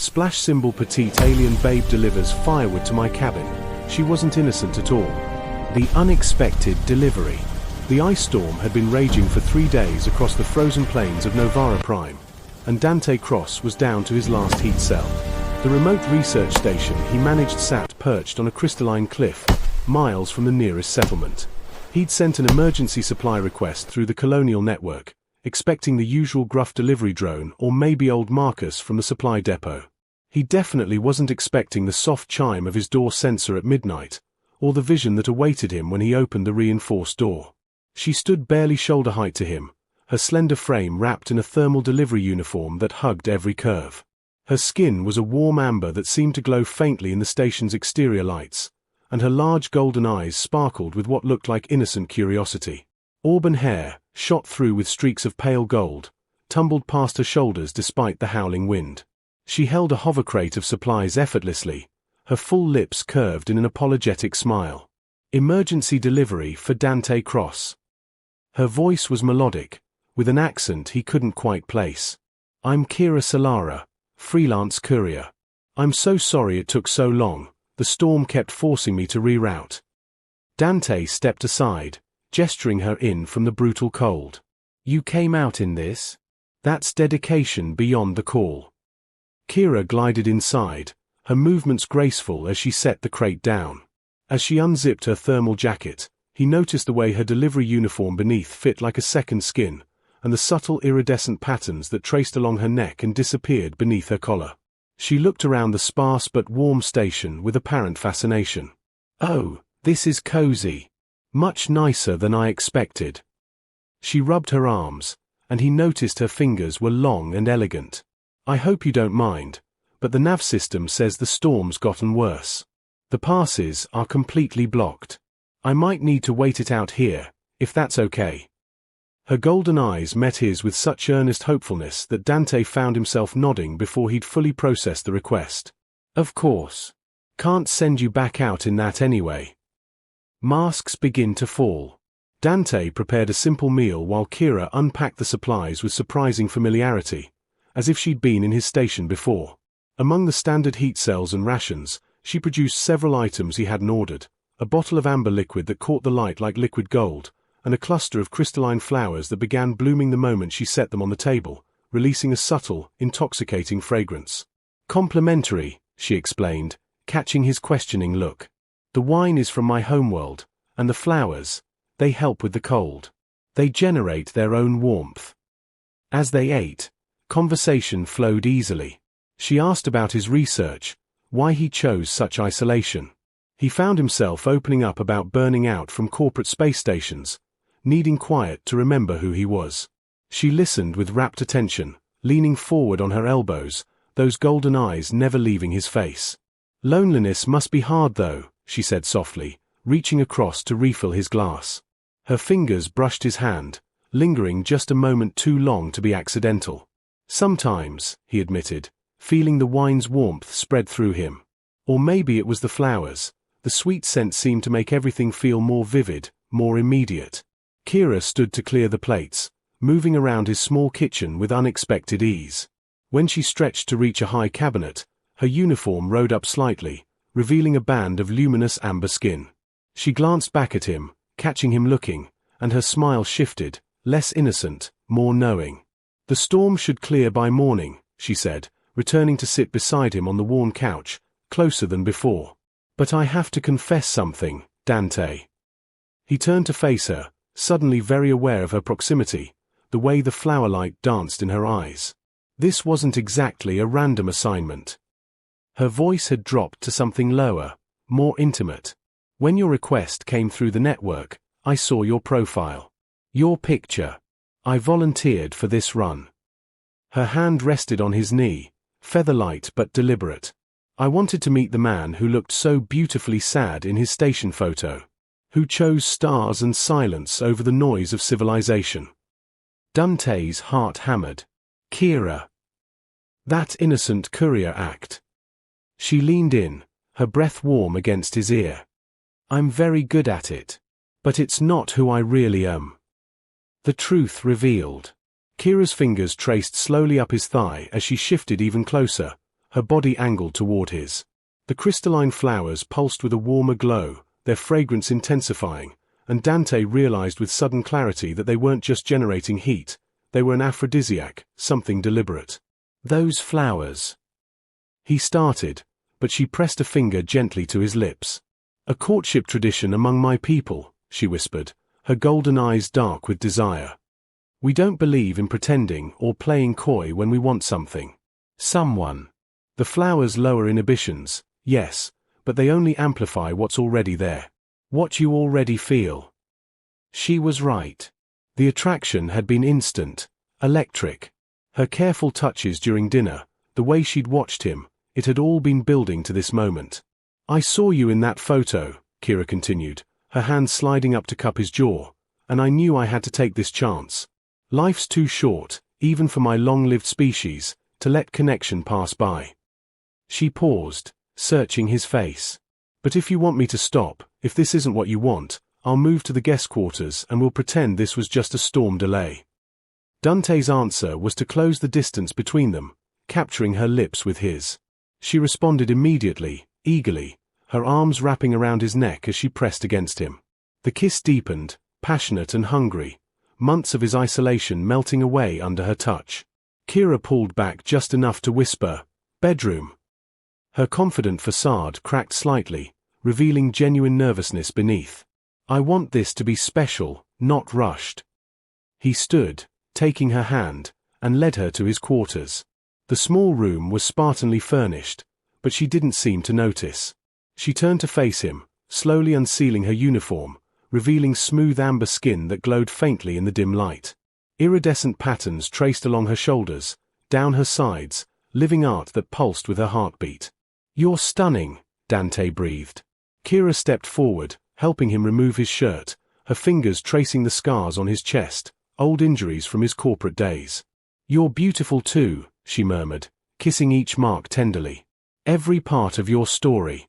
Splash symbol Petite alien babe delivers firewood to my cabin. She wasn't innocent at all. The unexpected delivery. The ice storm had been raging for 3 days across the frozen plains of Novara Prime, and Dante Cross was down to his last heat cell. The remote research station he managed sat perched on a crystalline cliff, miles from the nearest settlement. He'd sent an emergency supply request through the colonial network, expecting the usual gruff delivery drone or maybe old Marcus from the supply depot. He definitely wasn't expecting the soft chime of his door sensor at midnight, or the vision that awaited him when he opened the reinforced door. She stood barely shoulder height to him, her slender frame wrapped in a thermal delivery uniform that hugged every curve. Her skin was a warm amber that seemed to glow faintly in the station's exterior lights, and her large golden eyes sparkled with what looked like innocent curiosity. Auburn hair, shot through with streaks of pale gold, tumbled past her shoulders despite the howling wind. She held a hover crate of supplies effortlessly, her full lips curved in an apologetic smile. Emergency delivery for Dante Cross. Her voice was melodic, with an accent he couldn't quite place. "I'm Kira Solara, freelance courier. I'm so sorry it took so long, the storm kept forcing me to reroute." Dante stepped aside, gesturing her in from the brutal cold. "You came out in this? That's dedication beyond the call." Kira glided inside, her movements graceful as she set the crate down. As she unzipped her thermal jacket, he noticed the way her delivery uniform beneath fit like a second skin, and the subtle iridescent patterns that traced along her neck and disappeared beneath her collar. She looked around the sparse but warm station with apparent fascination. "Oh, this is cozy. Much nicer than I expected." She rubbed her arms, and he noticed her fingers were long and elegant. "I hope you don't mind, but the nav system says the storm's gotten worse. The passes are completely blocked. I might need to wait it out here, if that's okay." Her golden eyes met his with such earnest hopefulness that Dante found himself nodding before he'd fully processed the request. "Of course. Can't send you back out in that anyway." Masks begin to fall. Dante prepared a simple meal while Kira unpacked the supplies with surprising familiarity, as if she'd been in his station before. Among the standard heat cells and rations, she produced several items he hadn't ordered: a bottle of amber liquid that caught the light like liquid gold, and a cluster of crystalline flowers that began blooming the moment she set them on the table, releasing a subtle, intoxicating fragrance. "Complimentary," she explained, catching his questioning look. "The wine is from my homeworld, and the flowers, they help with the cold. They generate their own warmth." As they ate, conversation flowed easily. She asked about his research, why he chose such isolation. He found himself opening up about burning out from corporate space stations, needing quiet to remember who he was. She listened with rapt attention, leaning forward on her elbows, those golden eyes never leaving his face. "Loneliness must be hard though," she said softly, reaching across to refill his glass. Her fingers brushed his hand, lingering just a moment too long to be accidental. "Sometimes," he admitted, feeling the wine's warmth spread through him. Or maybe it was the flowers. The sweet scent seemed to make everything feel more vivid, more immediate. Kira stood to clear the plates, moving around his small kitchen with unexpected ease. When she stretched to reach a high cabinet, her uniform rode up slightly, revealing a band of luminous amber skin. She glanced back at him, catching him looking, and her smile shifted, less innocent, more knowing. "The storm should clear by morning," she said, returning to sit beside him on the worn couch, closer than before. "But I have to confess something, Dante." He turned to face her, suddenly very aware of her proximity, the way the flower light danced in her eyes. This wasn't exactly a random assignment. Her voice had dropped to something lower, more intimate. "When your request came through the network, I saw your profile. Your picture. I volunteered for this run." Her hand rested on his knee, feather-light but deliberate. "I wanted to meet the man who looked so beautifully sad in his station photo, who chose stars and silence over the noise of civilization." Dante's heart hammered. Kira. That innocent courier act. She leaned in, her breath warm against his ear. "I'm very good at it. But it's not who I really am." The truth revealed. Kira's fingers traced slowly up his thigh as she shifted even closer, her body angled toward his. The crystalline flowers pulsed with a warmer glow, their fragrance intensifying, and Dante realized with sudden clarity that they weren't just generating heat, they were an aphrodisiac, something deliberate. "Those flowers," he started, but she pressed a finger gently to his lips. "A courtship tradition among my people," she whispered, her golden eyes dark with desire. "We don't believe in pretending or playing coy when we want something. Someone. The flowers lower inhibitions, yes, but they only amplify what's already there. What you already feel." She was right. The attraction had been instant, electric. Her careful touches during dinner, the way she'd watched him, it had all been building to this moment. "I saw you in that photo," Kira continued, her hand sliding up to cup his jaw, "and I knew I had to take this chance. Life's too short, even for my long-lived species, to let connection pass by." She paused, searching his face. "But if you want me to stop, if this isn't what you want, I'll move to the guest quarters and we'll pretend this was just a storm delay." Dante's answer was to close the distance between them, capturing her lips with his. She responded immediately, eagerly, her arms wrapping around his neck as she pressed against him. The kiss deepened, passionate and hungry, months of his isolation melting away under her touch. Kira pulled back just enough to whisper, "Bedroom." Her confident facade cracked slightly, revealing genuine nervousness beneath. "I want this to be special, not rushed." He stood, taking her hand, and led her to his quarters. The small room was spartanly furnished, but she didn't seem to notice. She turned to face him, slowly unsealing her uniform, revealing smooth amber skin that glowed faintly in the dim light. Iridescent patterns traced along her shoulders, down her sides, living art that pulsed with her heartbeat. "You're stunning," Dante breathed. Kira stepped forward, helping him remove his shirt, her fingers tracing the scars on his chest, old injuries from his corporate days. "You're beautiful too," she murmured, kissing each mark tenderly. "Every part of your story."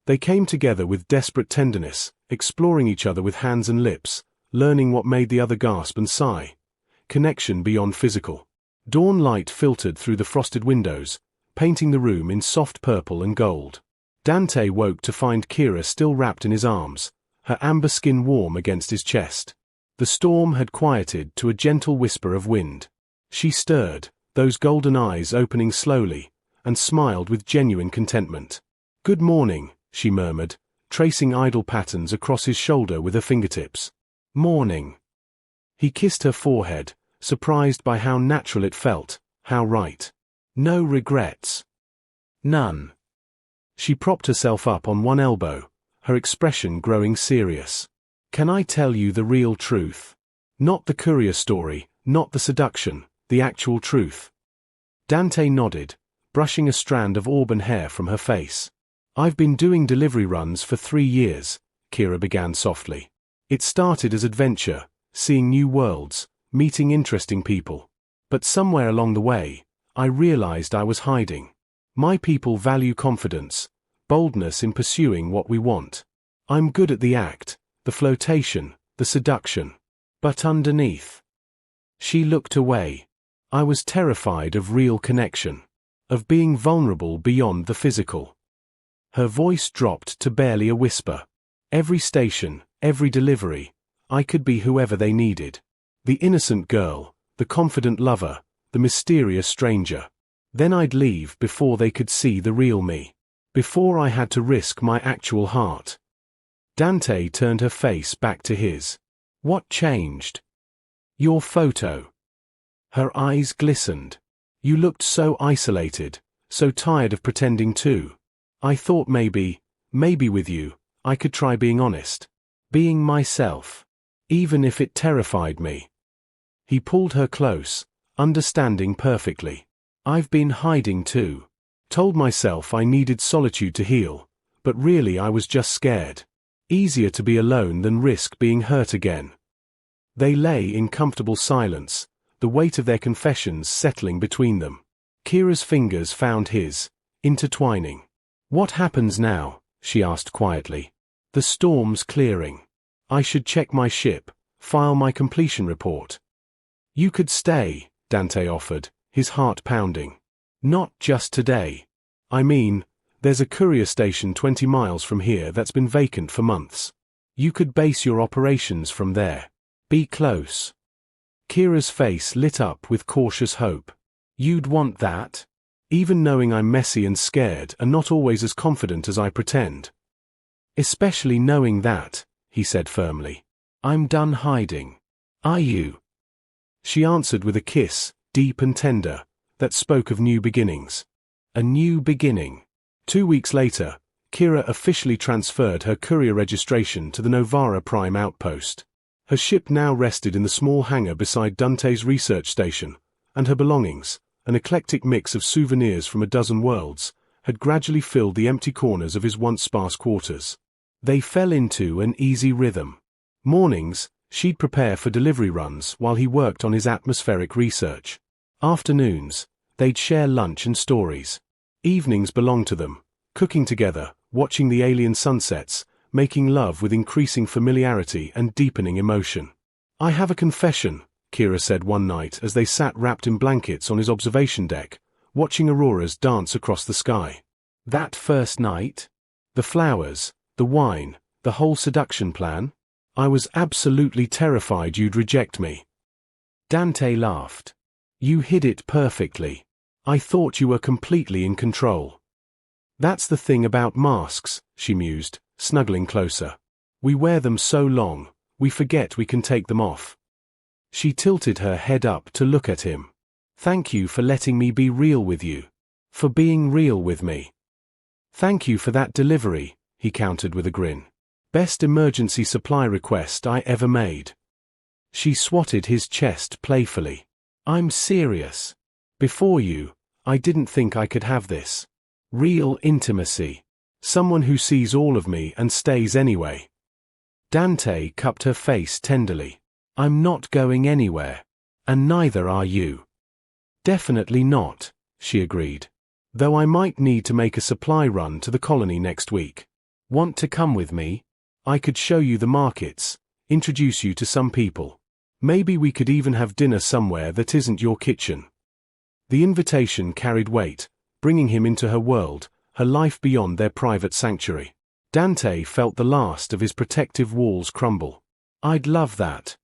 They came together with desperate tenderness, exploring each other with hands and lips, learning what made the other gasp and sigh. Connection beyond physical. Dawn light filtered through the frosted windows, painting the room in soft purple and gold. Dante woke to find Kira still wrapped in his arms, her amber skin warm against his chest. The storm had quieted to a gentle whisper of wind. She stirred, those golden eyes opening slowly, and smiled with genuine contentment. "Good morning," she murmured, tracing idle patterns across his shoulder with her fingertips. "Morning." He kissed her forehead, surprised by how natural it felt, how right. "No regrets." "None." She propped herself up on one elbow, her expression growing serious. "Can I tell you the real truth? Not the courier story, not the seduction, the actual truth." Dante nodded, brushing a strand of auburn hair from her face. "I've been doing delivery runs for 3 years," Kira began softly. "It started as adventure, seeing new worlds, meeting interesting people. But somewhere along the way, I realized I was hiding. My people value confidence, boldness in pursuing what we want. I'm good at the act, the flirtation, the seduction. But underneath." She looked away. "I was terrified of real connection, of being vulnerable beyond the physical." Her voice dropped to barely a whisper. "Every station, every delivery, I could be whoever they needed. The innocent girl, the confident lover, the mysterious stranger. Then I'd leave before they could see the real me. Before I had to risk my actual heart." Dante turned her face back to his. "What changed?" "Your photo." Her eyes glistened. "You looked so isolated, so tired of pretending too. I thought maybe with you, I could try being honest. Being myself. Even if it terrified me." He pulled her close, understanding perfectly. "I've been hiding too. Told myself I needed solitude to heal, but really I was just scared. Easier to be alone than risk being hurt again." They lay in comfortable silence, the weight of their confessions settling between them. Kira's fingers found his, intertwining. "What happens now?" she asked quietly. "The storm's clearing. I should check my ship, file my completion report." "You could stay," Dante offered, his heart pounding. Not just today. I mean, there's a courier station 20 miles from here that's been vacant for months. You could base your operations from there. Be close. Kira's face lit up with cautious hope. You'd want that? Even knowing I'm messy and scared and not always as confident as I pretend. Especially knowing that, he said firmly. I'm done hiding. Are you? She answered with a kiss, deep and tender, that spoke of new beginnings. A new beginning. 2 weeks later, Kira officially transferred her courier registration to the Novara Prime outpost. Her ship now rested in the small hangar beside Dante's research station, and her belongings, an eclectic mix of souvenirs from a dozen worlds, had gradually filled the empty corners of his once sparse quarters. They fell into an easy rhythm. Mornings, she'd prepare for delivery runs while he worked on his atmospheric research. Afternoons, they'd share lunch and stories. Evenings belonged to them, cooking together, watching the alien sunsets, making love with increasing familiarity and deepening emotion. I have a confession, Kira said one night as they sat wrapped in blankets on his observation deck, watching auroras dance across the sky. That first night? The flowers, the wine, the whole seduction plan? I was absolutely terrified you'd reject me. Dante laughed. You hid it perfectly. I thought you were completely in control. That's the thing about masks, she mused, snuggling closer. We wear them so long, we forget we can take them off. She tilted her head up to look at him. Thank you for letting me be real with you. For being real with me. Thank you for that delivery, he countered with a grin. Best emergency supply request I ever made. She swatted his chest playfully. I'm serious. Before you, I didn't think I could have this. Real intimacy. Someone who sees all of me and stays anyway. Dante cupped her face tenderly. I'm not going anywhere. And neither are you. Definitely not, she agreed. Though I might need to make a supply run to the colony next week. Want to come with me? I could show you the markets, introduce you to some people. Maybe we could even have dinner somewhere that isn't your kitchen. The invitation carried weight, bringing him into her world, her life beyond their private sanctuary. Dante felt the last of his protective walls crumble. I'd love that.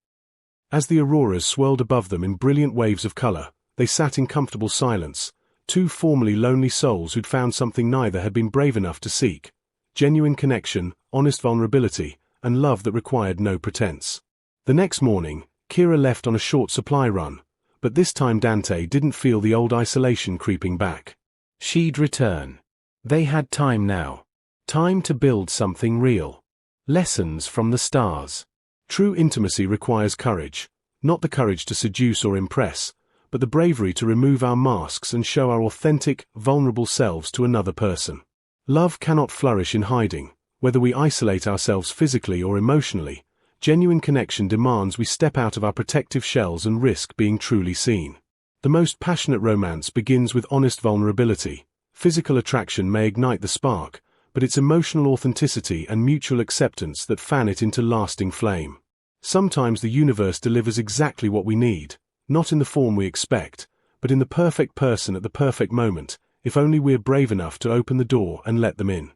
As the auroras swirled above them in brilliant waves of color, they sat in comfortable silence, two formerly lonely souls who'd found something neither had been brave enough to seek. Genuine connection, honest vulnerability, and love that required no pretense. The next morning, Kira left on a short supply run, but this time Dante didn't feel the old isolation creeping back. She'd return. They had time now. Time to build something real. Lessons from the stars. True intimacy requires courage, not the courage to seduce or impress, but the bravery to remove our masks and show our authentic, vulnerable selves to another person. Love cannot flourish in hiding, whether we isolate ourselves physically or emotionally. Genuine connection demands we step out of our protective shells and risk being truly seen. The most passionate romance begins with honest vulnerability. Physical attraction may ignite the spark, but it's emotional authenticity and mutual acceptance that fan it into lasting flame. Sometimes the universe delivers exactly what we need, not in the form we expect, but in the perfect person at the perfect moment, if only we're brave enough to open the door and let them in.